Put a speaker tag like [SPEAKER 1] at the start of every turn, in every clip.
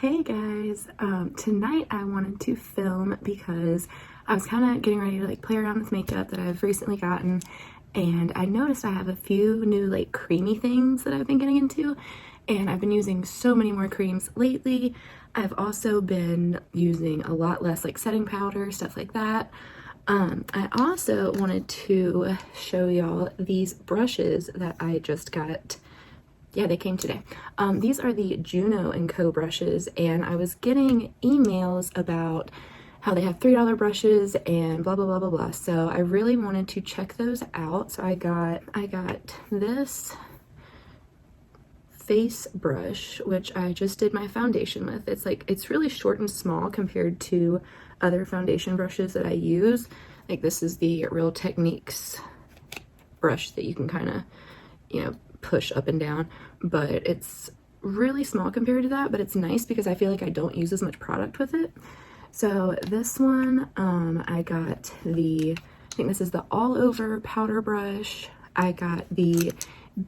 [SPEAKER 1] Hey guys, tonight I wanted to film because I was kind of getting ready to play around with makeup that I've recently gotten, and I noticed I have a few new creamy things that I've been getting into, and I've been using so many more creams lately. I've also been using a lot less setting powder, stuff like that. I also wanted to show y'all these brushes that I just got. Yeah, they came today. These are the Juno & Co brushes, and I was getting emails about how they have $3 brushes and blah blah blah blah blah. So I really wanted to check those out. So I got this face brush, which I just did my foundation with. It's really short and small compared to other foundation brushes that I use. This is the Real Techniques brush that you can kind of, push up and down, but it's really small compared to that, but it's nice because I feel like I don't use as much product with it. So this one, I got I think this is the all over powder brush. I got the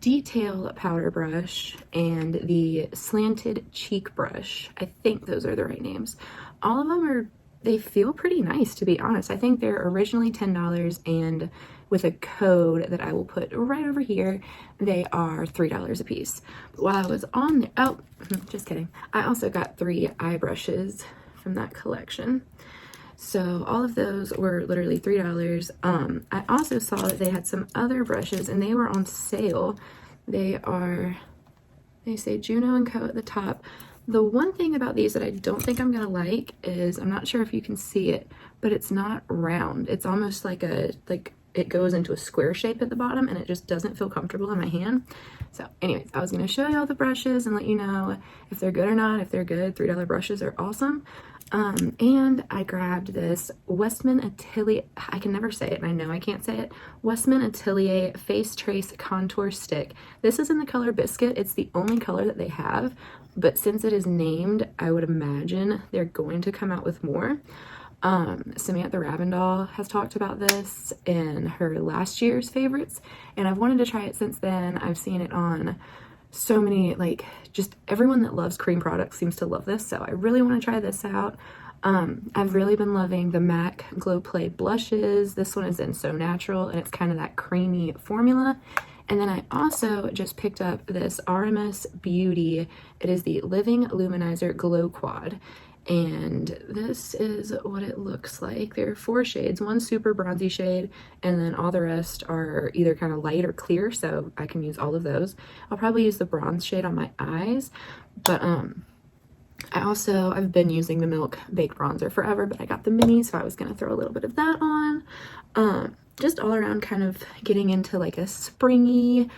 [SPEAKER 1] detail powder brush and the slanted cheek brush. I think those are the right names. All of them they feel pretty nice, to be honest. I think they're originally $10, and with a code that I will put right over here, they are $3 a piece. But while I was on there, oh, just kidding. I also got 3 eye brushes from that collection. So all of those were literally $3. I also saw that they had some other brushes and they were on sale. They say Juno & Co at the top. The one thing about these that I don't think I'm gonna like is, I'm not sure if you can see it, but it's not round. It's almost like it goes into a square shape at the bottom, and it just doesn't feel comfortable in my hand. So anyways, I was gonna show you all the brushes and let you know if they're good or not. If they're good, $3 brushes are awesome. And I grabbed this Westman Atelier, I can never say it, and I know I can't say it, Westman Atelier Face Trace Contour Stick. This is in the color Biscuit. It's the only color that they have, but since it is named, I would imagine they're going to come out with more. Samantha Ravindall has talked about this in her last year's favorites, and I've wanted to try it since then. I've seen it on so many, just everyone that loves cream products seems to love this, so I really want to try this out. I've really been loving the MAC Glow Play blushes. This one is in So Natural, and it's kind of that creamy formula. And then I also just picked up this RMS Beauty. It is the Living Luminizer Glow Quad, and this is what it looks like. There are 4 shades, one super bronzy shade, and then all the rest are either kind of light or clear, so I can use all of those. I'll probably use the bronze shade on my eyes, but I've been using the Milk Baked Bronzer forever, but I got the mini, so I was gonna throw a little bit of that on. Just all around kind of getting into a springy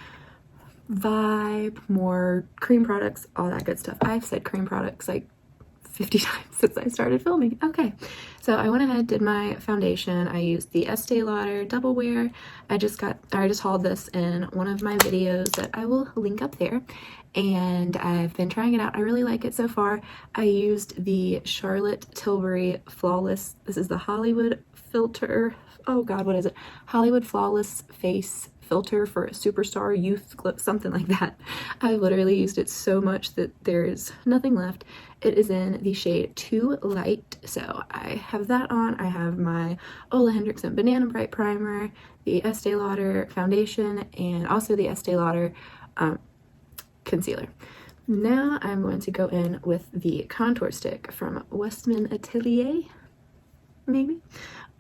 [SPEAKER 1] vibe, more cream products, all that good stuff. I've said cream products 50 times since I started filming. Okay, so I went ahead, did my foundation. I used the Estee Lauder Double Wear. I just hauled this in one of my videos that I will link up there, and I've been trying it out. I really like it so far. I used the Charlotte Tilbury Flawless, this is the Hollywood filter, oh god, what is it? Hollywood Flawless Face Filter for a Superstar Youth Glow, something like that. I literally used it so much that there is nothing left. It is in the shade Too Light, so I have that on. I have my OLEHENRIKSEN Banana Bright Primer, the Estee Lauder Foundation, and also the Estee Lauder Concealer. Now I'm going to go in with the contour stick from Westman Atelier, maybe?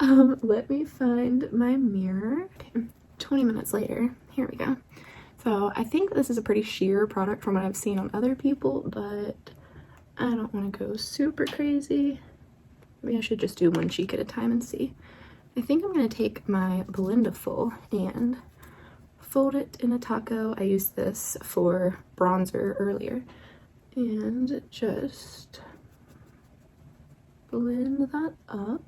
[SPEAKER 1] Let me find my mirror. Okay. 20 minutes later, here we go. So I think this is a pretty sheer product from what I've seen on other people, but I don't want to go super crazy. Maybe I should just do one cheek at a time and see. I think I'm going to take my Blendiful and fold it in a taco. I used this for bronzer earlier, and just blend that up.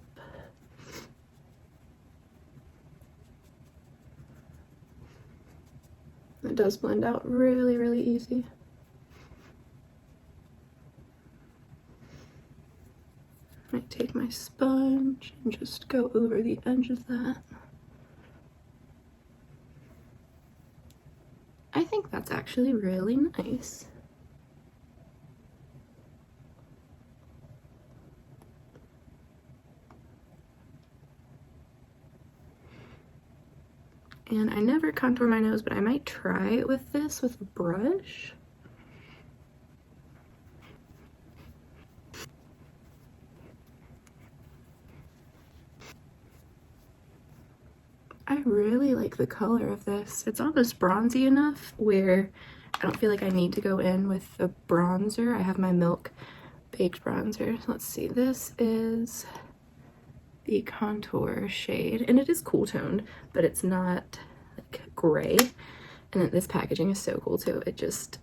[SPEAKER 1] It does blend out really, really easy. I take my sponge and just go over the edge of that. I think that's actually really nice. And I never contour my nose, but I might try it with this with a brush. I really like the color of this. It's almost bronzy enough where I don't feel like I need to go in with the bronzer. I have my Milk Baked bronzer. So let's see, this is the contour shade, and it is cool toned, but it's not like gray. And then this packaging is so cool too. It just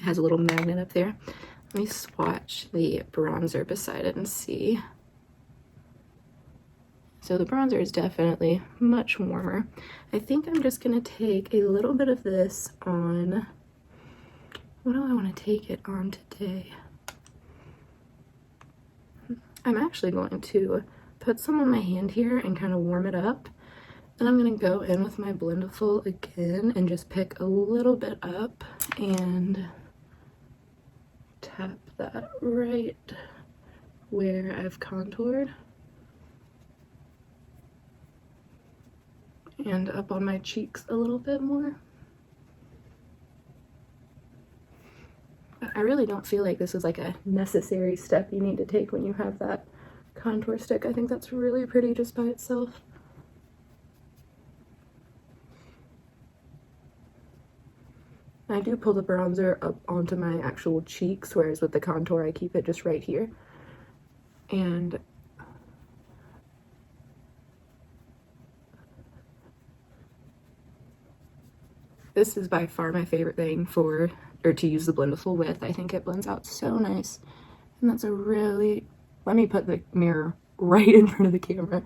[SPEAKER 1] has a little magnet up there. Let me swatch the bronzer beside it and see. So the bronzer is definitely much warmer. I think I'm just gonna take a little bit of this on, what do I want to take it on today? I'm actually going to put some on my hand here and kind of warm it up. And I'm gonna go in with my Blendiful again and just pick a little bit up and tap that right where I've contoured. And up on my cheeks a little bit more. But I really don't feel like this is like a necessary step you need to take when you have that contour stick. I think that's really pretty just by itself. I do pull the bronzer up onto my actual cheeks, whereas with the contour I keep it just right here. And this is by far my favorite thing to use the Blendiful with. I think it blends out so nice. And that's a really, let me put the mirror right in front of the camera.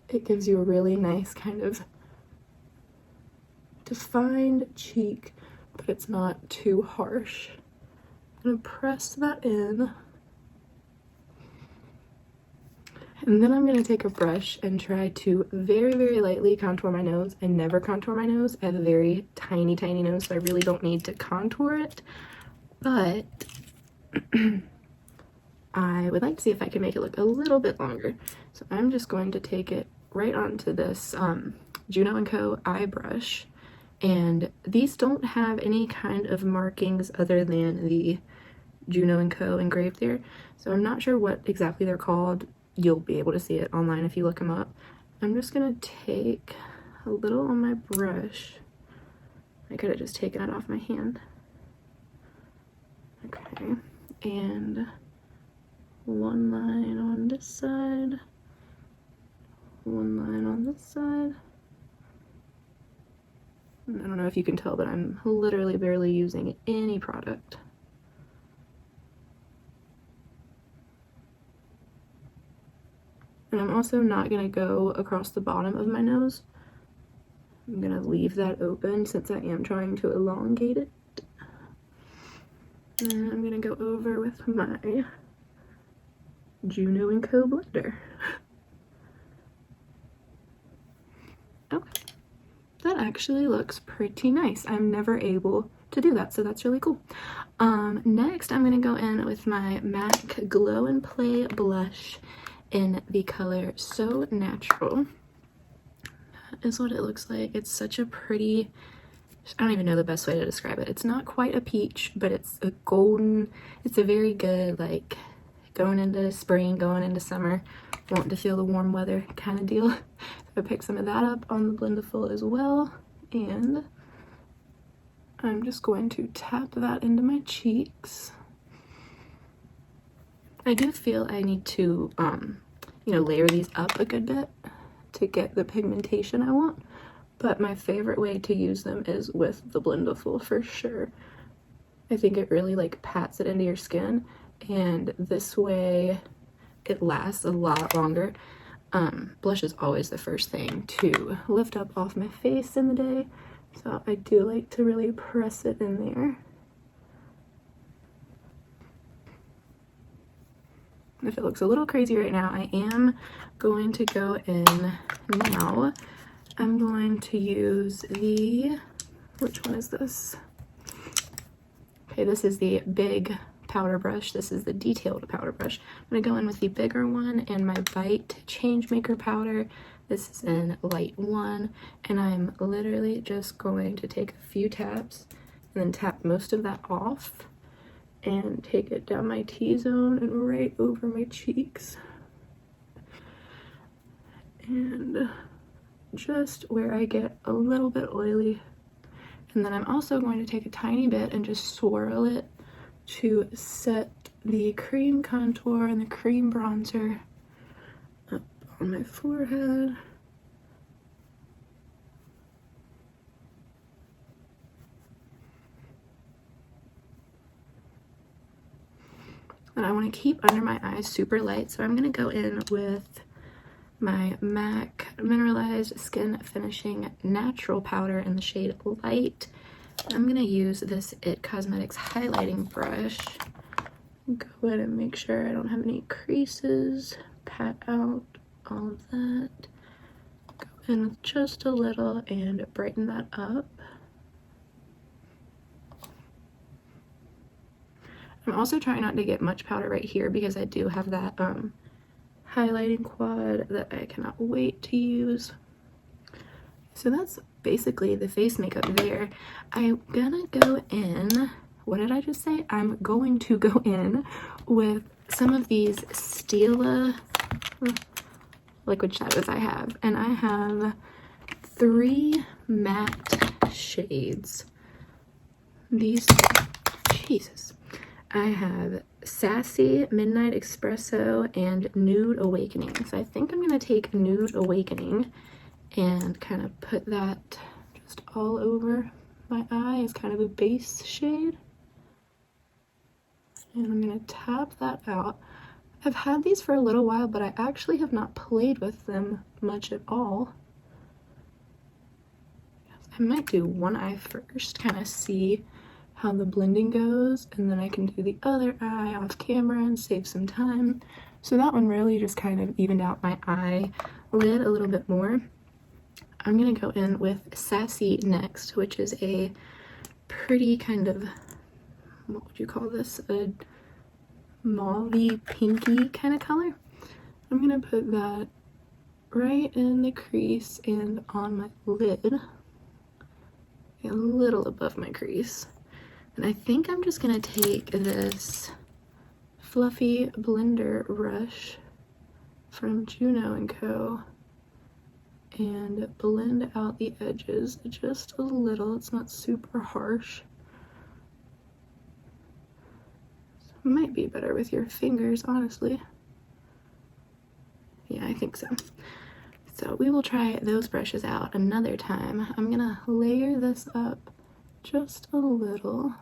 [SPEAKER 1] It gives you a really nice kind of defined cheek, but it's not too harsh. I'm gonna press that in. And then I'm going to take a brush and try to very, very lightly contour my nose. I never contour my nose. I have a very tiny, tiny nose, so I really don't need to contour it. But I would like to see if I can make it look a little bit longer. So I'm just going to take it right onto this Juno & Co. eye brush. And these don't have any kind of markings other than the Juno & Co. engraved there. So I'm not sure what exactly they're called. You'll be able to see it online if you look them up. I'm just gonna take a little on my brush. I could have just taken it off my hand. Okay, and one line on this side, one line on this side. And I don't know if you can tell, but I'm literally barely using any product. And I'm also not going to go across the bottom of my nose. I'm going to leave that open since I am trying to elongate it. And I'm going to go over with my Juno & Co. blender. Okay. That actually looks pretty nice. I'm never able to do that, so that's really cool. Next, I'm going to go in with my MAC Glow and Play blush in the color So Natural. That is what it looks like. It's such a pretty, I don't even know the best way to describe it. It's not quite a peach, but it's a golden, it's a very good, like, going into spring, going into summer, wanting to feel the warm weather kind of deal. So I picked some of that up on the Blendiful as well, and I'm just going to tap that into my cheeks. I do feel I need to, you know, layer these up a good bit to get the pigmentation I want, but my favorite way to use them is with the Blendiful for sure. I think it really like pats it into your skin, and this way it lasts a lot longer. Blush is always the first thing to lift up off my face in the day, so I do like to really press it in there. If it looks a little crazy right now, I am going to go in now. I'm going to use the, which one is this? Okay, this is the big powder brush. This is the detailed powder brush. I'm going to go in with the bigger one and my Bite Changemaker powder. This is in light 1, and I'm literally just going to take a few taps and then tap most of that off and take it down my T-zone and right over my cheeks. And just where I get a little bit oily. And then I'm also going to take a tiny bit and just swirl it to set the cream contour and the cream bronzer up on my forehead. And I want to keep under my eyes super light, so I'm going to go in with my MAC Mineralize Skin Finishing Natural Powder in the shade Light. I'm going to use this IT Cosmetics highlighting brush. Go in and make sure I don't have any creases, pat out all of that. Go in with just a little and brighten that up. I'm also trying not to get much powder right here because I do have that highlighting quad that I cannot wait to use. So that's basically the face makeup there. I'm gonna go in, what did I just say? I'm going to go in with some of these Stila liquid shadows I have. And I have 3 matte shades. These, Jesus. I have Sassy, Midnight Espresso, and Nude Awakening. So I think I'm going to take Nude Awakening and kind of put that just all over my eye as kind of a base shade. And I'm going to tap that out. I've had these for a little while, but I actually have not played with them much at all. I might do one eye first, kind of see how the blending goes, and then I can do the other eye off camera and save some time. So that one really just kind of evened out my eyelid a little bit more. I'm gonna go in with Sassy next, which is a pretty kind of, what would you call this, a mauve-y pinky kind of color. I'm gonna put that right in the crease and on my lid, a little above my crease. And I think I'm just gonna take this fluffy blender brush from Juno & Co. and blend out the edges just a little. It's not super harsh. So it might be better with your fingers, honestly. Yeah, I think so. So we will try those brushes out another time. I'm gonna layer this up just a little.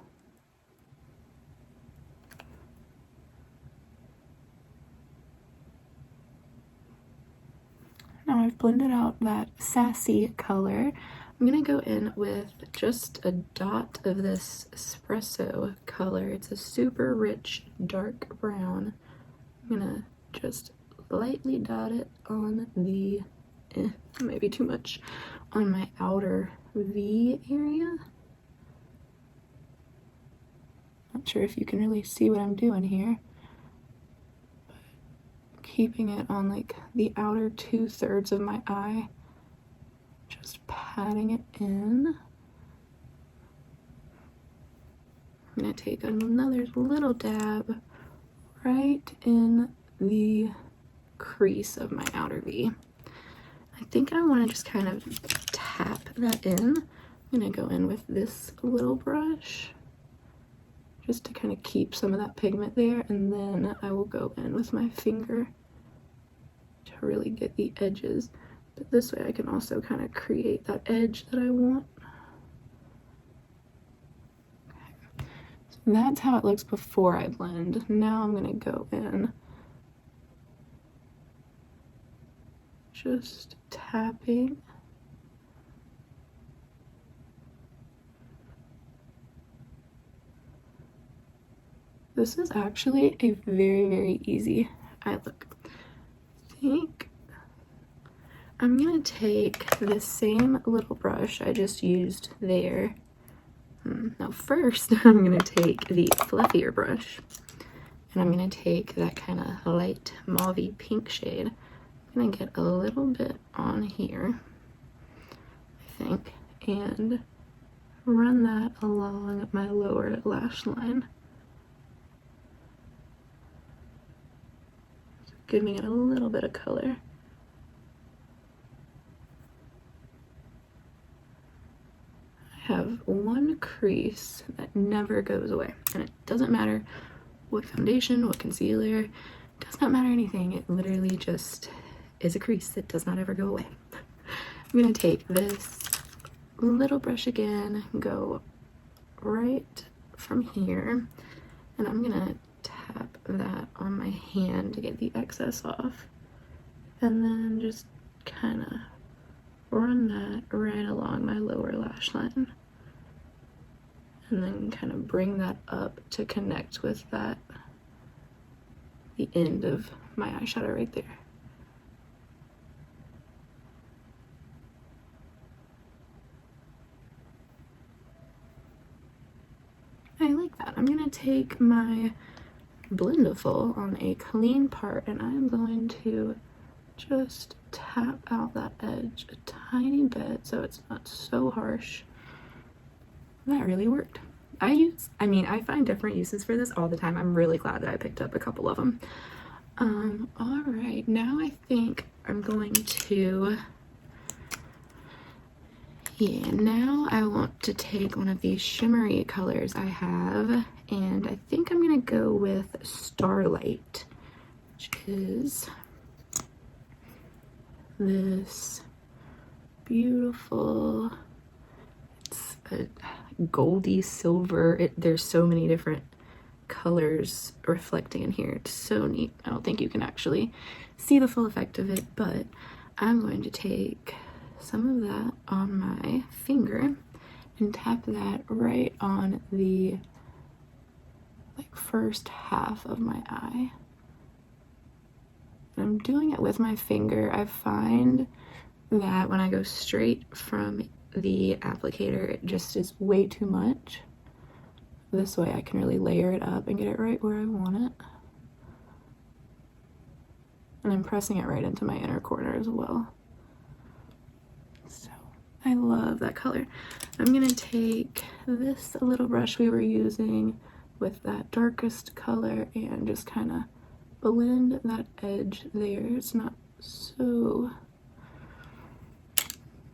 [SPEAKER 1] Now I've blended out that Sassy color. I'm gonna go in with just a dot of this espresso color. It's a super rich dark brown. I'm gonna just lightly dot it on the, maybe too much, on my outer V area. Not sure if you can really see what I'm doing here. Keeping it on like the outer 2/3 of my eye, just patting it in. I'm gonna take another little dab right in the crease of my outer V. I think I want to just kind of tap that in. I'm gonna go in with this little brush just to kind of keep some of that pigment there, and then I will go in with my finger to really get the edges. But this way I can also kind of create that edge that I want. Okay. So that's how it looks before I blend. Now I'm gonna go in just tapping. This is actually a very, very easy eye look. I think I'm gonna take the same little brush I just used there. Now first, I'm gonna take the fluffier brush, and I'm gonna take that kind of light mauve-y pink shade. I'm I'm gonna get a little bit on here, I think, and run that along my lower lash line, giving it a little bit of color. I have one crease that never goes away, and it doesn't matter what foundation, what concealer, does not matter anything. It literally just is a crease that does not ever go away. I'm gonna take this little brush again, go right from here, and I'm gonna tap that on my hand to get the excess off, and then just kind of run that right along my lower lash line, and then kind of bring that up to connect with that, the end of my eyeshadow right there. I like that. I'm gonna take my Blendiful on a clean part, and I'm going to just tap out that edge a tiny bit so it's not so harsh. That really worked. I find different uses for this all the time. I'm really glad that I picked up a couple of them. All right, now I think I'm going to, now I want to take one of these shimmery colors I have, and I think I'm gonna go with Starlight, which is this beautiful, it's a goldy silver, there's so many different colors reflecting in here. It's so neat. I don't think you can actually see the full effect of it, but I'm going to take some of that on my finger and tap that right on the first half of my eye. And I'm doing it with my finger. I find that when I go straight from the applicator, it just is way too much. This way I can really layer it up and get it right where I want it. And I'm pressing it right into my inner corner as well. So I love that color. I'm gonna take this little brush we were using with that darkest color and just kind of blend that edge there. It's not so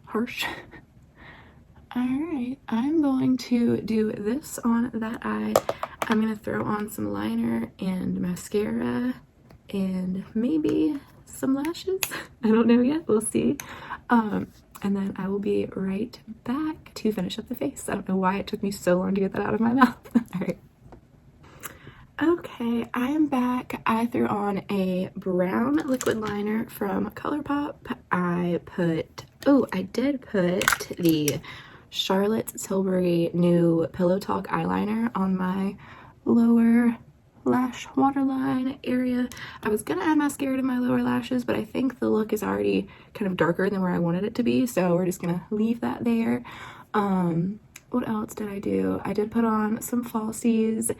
[SPEAKER 1] harsh. All right, I'm going to do this on that eye. I'm gonna throw on some liner and mascara and maybe some lashes. I don't know yet, we'll see. And then I will be right back to finish up the face. I don't know why it took me so long to get that out of my mouth. All right. Okay, I am back. I threw on a brown liquid liner from ColourPop. I did put the Charlotte Tilbury new Pillow Talk eyeliner on my lower lash waterline area. I was gonna add mascara to my lower lashes, but I think the look is already kind of darker than where I wanted it to be, so we're just gonna leave that there. What else did I do? I did put on some falsies,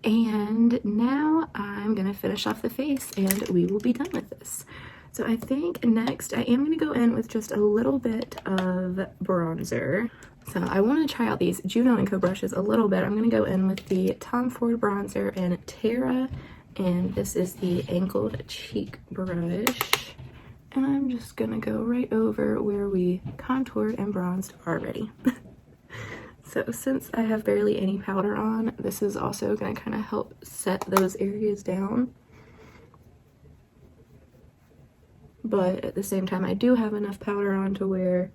[SPEAKER 1] and now I'm gonna finish off the face and we will be done with this. So I think next I am gonna go in with just a little bit of bronzer. So I want to try out these Juno & Co brushes a little bit. I'm gonna go in with the Tom Ford bronzer in Terra, and this is the angled cheek brush. And I'm just gonna go right over where we contoured and bronzed already. So since I have barely any powder on, this is also going to kind of help set those areas down. But at the same time, I do have enough powder on to where,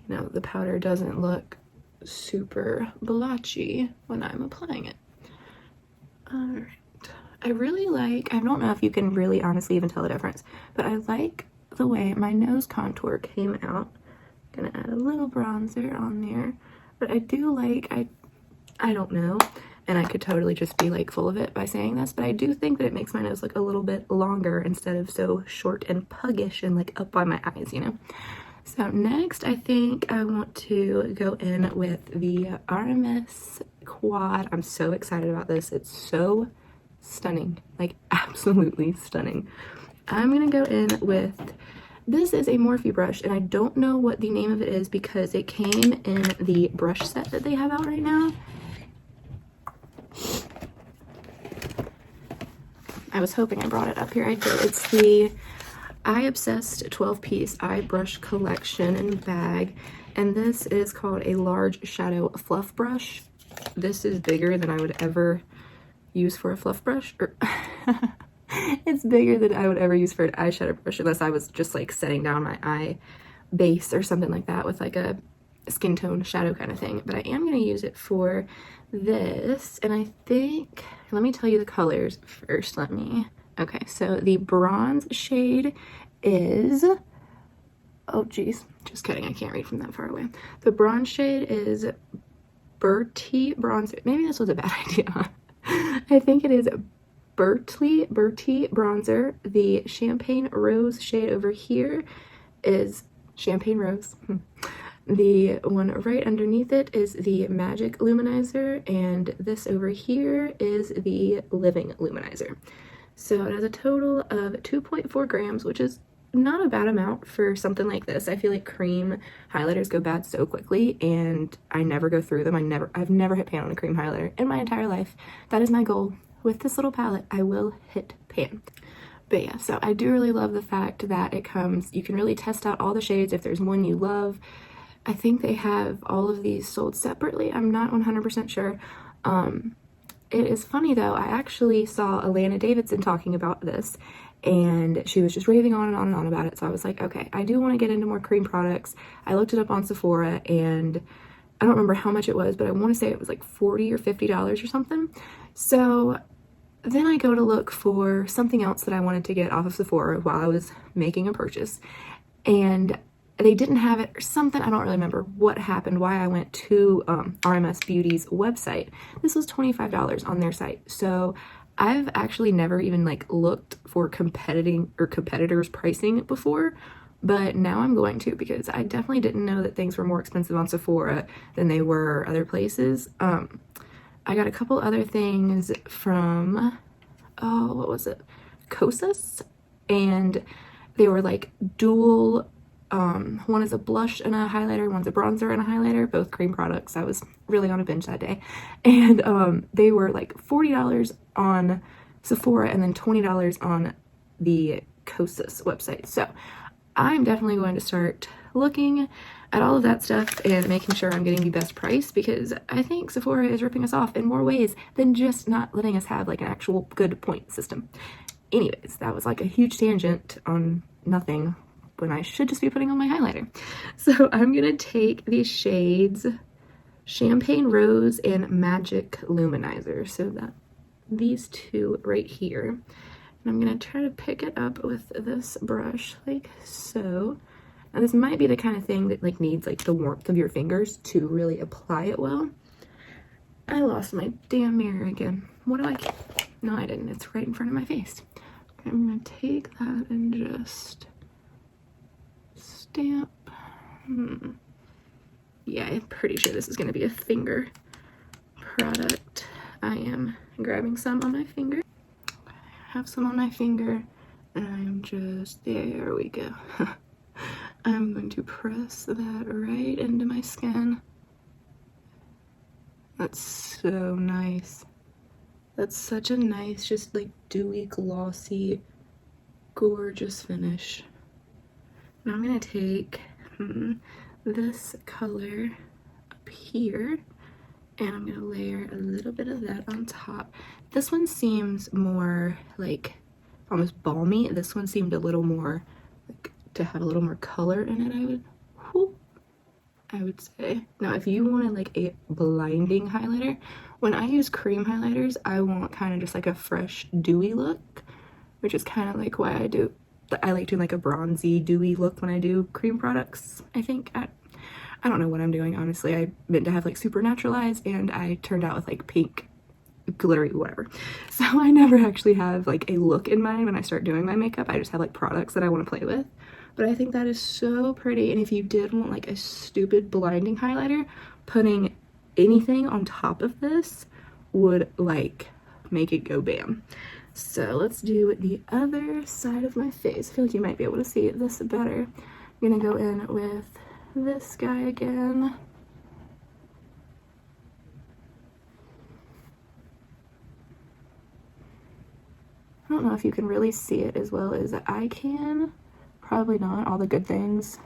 [SPEAKER 1] you know, the powder doesn't look super blotchy when I'm applying it. Alright. I really like, I don't know if you can really honestly even tell the difference, but I like the way my nose contour came out. I'm going to add a little bronzer on there. But I do like, I don't know, and I could totally just be like full of it by saying this, but I do think that it makes my nose look a little bit longer instead of so short and puggish and like up by my eyes, you know? So next, I think I want to go in with the RMS Quad. I'm so excited about this. It's so stunning, like absolutely stunning. I'm gonna go in with, this is a Morphe brush, and I don't know what the name of it is because it came in the brush set that they have out right now. I was hoping I brought it up here. I did. It's the Eye Obsessed 12-piece eye brush collection and bag, and this is called a large shadow fluff brush. This is bigger than I would ever use for a fluff brush, or it's bigger than I would ever use for an eyeshadow brush unless I was just like setting down my eye base or something like that with like a skin tone shadow kind of thing. But I am going to use it for this, and I think, let me tell you the colors first. Okay, so the bronze shade is, oh geez, just kidding, I can't read from that far away. The bronze shade is Bertie Bronzer. Maybe this was a bad idea. I think it is Bertie Bronzer. The Champagne Rose shade over here is Champagne Rose. The one right underneath it is the Magic Luminizer, and this over here is the Living Luminizer. So it has a total of 2.4 grams, which is not a bad amount for something like this. I feel like cream highlighters go bad so quickly, and I never go through them. I've never hit pan on a cream highlighter in my entire life. That is my goal. With this little palette, I will hit pan. But yeah, so I do really love the fact that it comes, you can really test out all the shades if there's one you love. I think they have all of these sold separately. I'm not 100% sure. It is funny though, I actually saw Alana Davidson talking about this, and she was just raving on and on and on about it. So I was like, okay, I do want to get into more cream products. I looked it up on Sephora, and I don't remember how much it was, but I want to say it was like $40 or $50 or something. So then I go to look for something else that I wanted to get off of Sephora while I was making a purchase, and they didn't have it or something. I don't really remember what happened, why I went to RMS Beauty's website. This was $25 on their site. So I've actually never even like looked for competitors pricing before, but now I'm going to, because I definitely didn't know that things were more expensive on Sephora than they were other places. I got a couple other things from, oh, what was it? Kosas, and they were like dual, one is a blush and a highlighter, one's a bronzer and a highlighter, both cream products. I was really on a binge that day, and they were like $40 on Sephora and then $20 on the Kosas website. So I'm definitely going to start looking at all of that stuff and making sure I'm getting the best price, because I think Sephora is ripping us off in more ways than just not letting us have like an actual good point system. Anyways, that was like a huge tangent on nothing when I should just be putting on my highlighter. So I'm gonna take these shades Champagne Rose and Magic Luminizer, so that these two right here, and I'm gonna try to pick it up with this brush like so. Now this might be the kind of thing that like needs like the warmth of your fingers to really apply it well. I lost my damn mirror again. What do I, no I didn't, it's right in front of my face. Okay, I'm gonna take that and just stamp. Yeah, I'm pretty sure this is gonna be a finger product. I am grabbing some on my finger. I have some on my finger, and I'm just, there we go. I'm going to press that right into my skin. That's so nice. That's such a nice, just like dewy, glossy, gorgeous finish. Now I'm gonna take this color up here, and I'm gonna layer a little bit of that on top. This one seems more like almost balmy. This one seemed a little more like to have a little more color in it, I would say. Now if you wanted like a blinding highlighter, when I use cream highlighters, I want kind of just like a fresh dewy look, which is kind of like why I like doing like a bronzy dewy look when I do cream products. I think I don't know what I'm doing, honestly. I meant to have like Supernatural eyes, and I turned out with like pink glittery whatever. So I never actually have like a look in mind when I start doing my makeup. I just have like products that I want to play with. But I think that is so pretty, and if you did want like a stupid blinding highlighter, putting anything on top of this would like make it go bam. So let's do the other side of my face. I feel like you might be able to see this better. I'm gonna go in with this guy again. I don't know if you can really see it as well as I can. Probably not. All the good things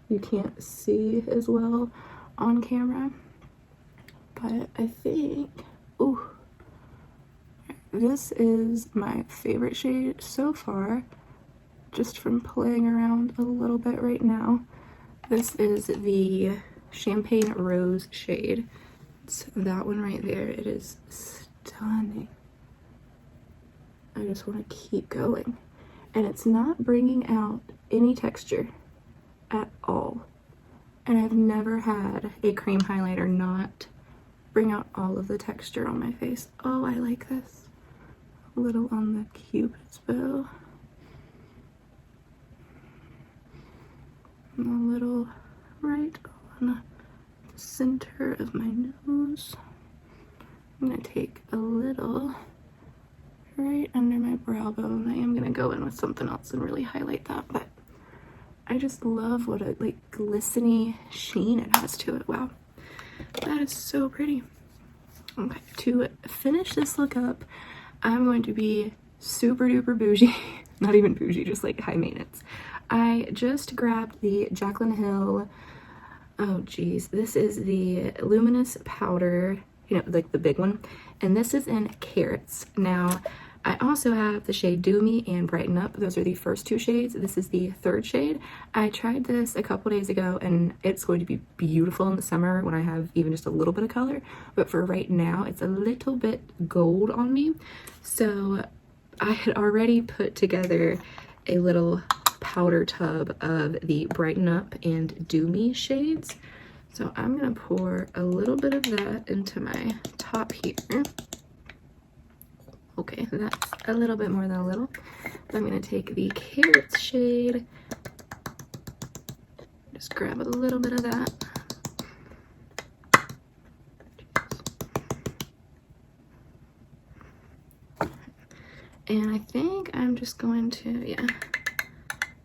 [SPEAKER 1] you can't see as well on camera. But I think, ooh, this is my favorite shade so far, just from playing around a little bit right now. This is the Champagne Rose shade. It's that one right there. It is stunning. I just want to keep going. And it's not bringing out any texture at all. And I've never had a cream highlighter not bring out all of the texture on my face. Oh, I like this. A little on the Cupid's bow. And a little right on the center of my nose. I'm going to take a little right under my brow bone. I am going to go in with something else and really highlight that, but I just love what a like glistening sheen it has to it. Wow, that is so pretty. Okay, to finish this look up, I'm going to be super duper bougie. Not even bougie, just like high maintenance. I just grabbed the Jaclyn Hill, oh geez, this is the luminous powder, you know, like the big one, and this is in Carrots. Now I also have the shade Do Me and Brighten Up. Those are the first two shades. This is the third shade. I tried this a couple days ago and it's going to be beautiful in the summer when I have even just a little bit of color, but for right now it's a little bit gold on me. So I had already put together a little powder tub of the Brighten Up and Do Me shades. So I'm gonna pour a little bit of that into my top here. Okay, that's a little bit more than a little. I'm gonna take the Carrots shade, just grab a little bit of that. And I think I'm just going to, yeah,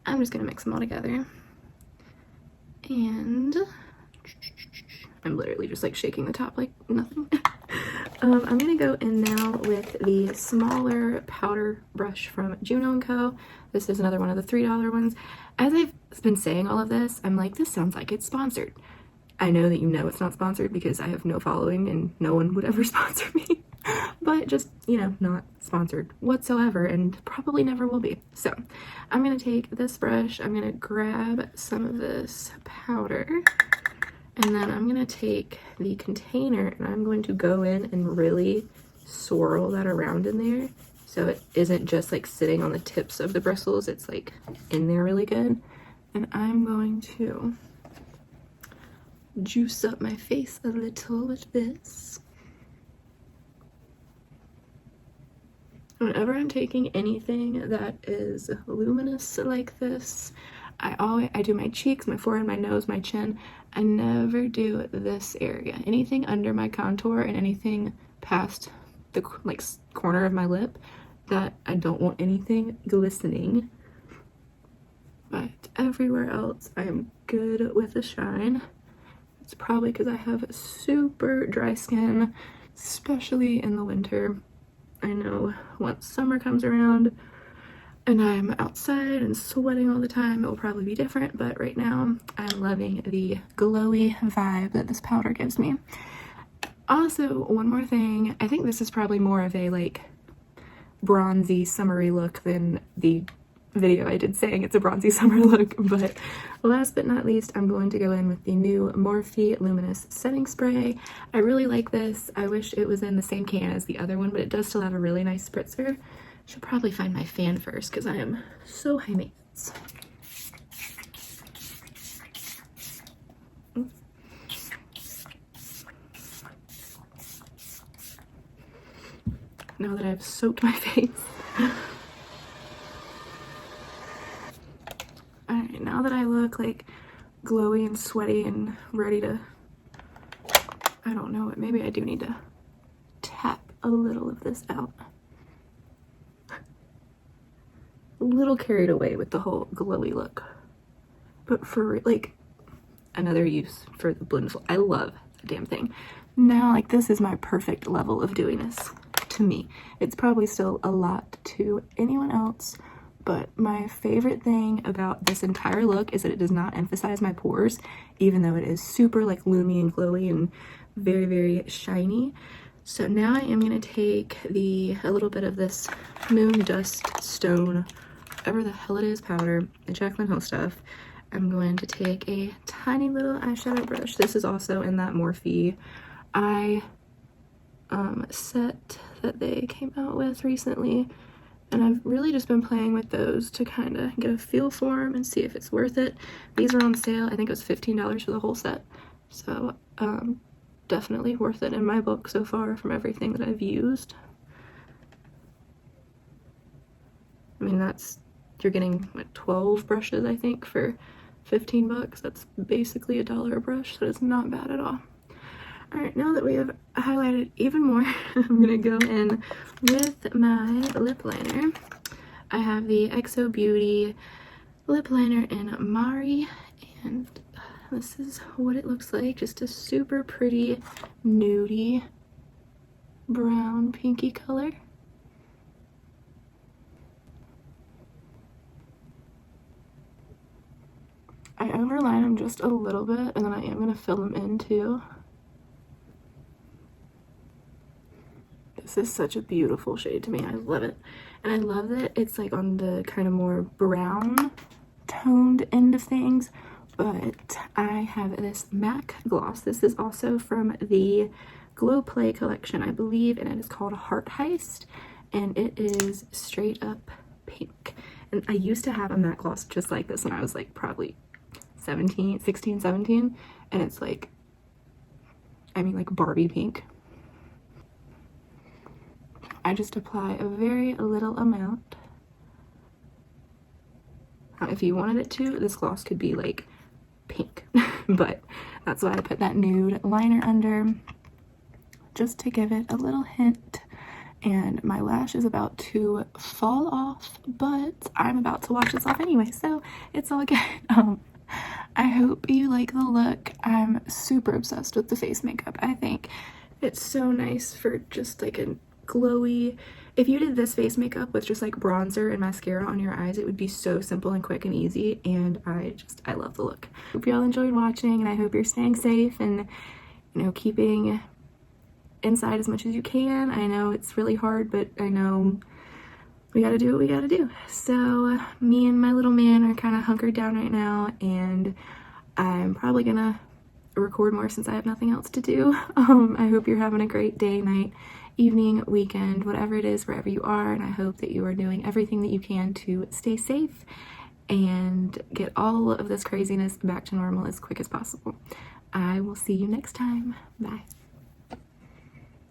[SPEAKER 1] I'm just gonna mix them all together. And I'm literally just like shaking the top like nothing. I'm gonna go in now with the smaller powder brush from Juno & Co. This is another one of the $3 ones. As I've been saying all of this, I'm like, this sounds like it's sponsored. I know that you know it's not sponsored because I have no following and no one would ever sponsor me. But just, you know, not sponsored whatsoever and probably never will be. So I'm gonna take this brush, I'm gonna grab some of this powder, and then I'm gonna take the container and I'm going to go in and really swirl that around in there so it isn't just like sitting on the tips of the bristles, it's like in there really good. And I'm going to juice up my face a little with this. Whenever I'm taking anything that is luminous like this, I do my cheeks, my forehead, my nose, my chin. I never do this area. Anything under my contour and anything past the like corner of my lip, that I don't want anything glistening. But everywhere else, I am good with the shine. It's probably because I have super dry skin, especially in the winter. I know once summer comes around and I'm outside and sweating all the time, it will probably be different, but right now I'm loving the glowy vibe that this powder gives me. Also, one more thing, I think this is probably more of a like bronzy summery look than the video I did saying it's a bronzy summer look, but last but not least, I'm going to go in with the new Morphe Luminous Setting Spray. I really like this. I wish it was in the same can as the other one, but it does still have a really nice spritzer. Should probably find my fan first because I am so high maintenance. Now that I've soaked my face. Alright, now that I look like glowy and sweaty and ready to, I don't know, maybe I do need to tap a little of this out. A little carried away with the whole glowy look. But for like another use for the blend, I love the damn thing. Now, like, this is my perfect level of dewiness to me. It's probably still a lot to anyone else, but my favorite thing about this entire look is that it does not emphasize my pores, even though it is super like loomy and glowy and very, very shiny. So now I am going to take a little bit of this Moon Dust Stone, whatever the hell it is, powder, the Jaclyn Hill stuff. I'm going to take a tiny little eyeshadow brush. This is also in that Morphe eye set that they came out with recently, and I've really just been playing with those to kind of get a feel for them and see if it's worth it. These are on sale. I think it was $15 for the whole set, so definitely worth it in my book so far from everything that I've used. I mean, you're getting like 12 brushes, I think, for 15 bucks. That's basically $1 a brush, so it's not bad at all. All right, now that we have highlighted even more, I'm gonna go in with my lip liner. I have the XO Beauty lip liner in Mari, and this is what it looks like. Just a super pretty nudie brown pinky color. I overline them just a little bit, and then I am going to fill them in too. This is such a beautiful shade to me. I love it. And I love that it's like on the kind of more brown toned end of things. But I have this MAC gloss. This is also from the Glow Play collection, I believe, and it is called Heart Heist. And it is straight up pink. And I used to have a MAC gloss just like this when I was like probably 16, 17, and it's like, I mean, like Barbie pink. I just apply a very little amount. Now, if you wanted it to, this gloss could be like pink, but that's why I put that nude liner under, just to give it a little hint. And my lash is about to fall off, but I'm about to wash this off anyway, so it's all good. I hope you like the look. I'm super obsessed with the face makeup. I think it's so nice for just like a glowy, if you did this face makeup with just like bronzer and mascara on your eyes, it would be so simple and quick and easy, and I love the look. Hope y'all enjoyed watching, and I hope you're staying safe and, you know, keeping inside as much as you can. I know it's really hard, but I know we gotta do what we gotta do. So me and my little man are kind of hunkered down right now, and I'm probably gonna record more since I have nothing else to do. I hope you're having a great day, night, evening, weekend, whatever it is, wherever you are, and I hope that you are doing everything that you can to stay safe and get all of this craziness back to normal as quick as possible. I will see you next time. Bye.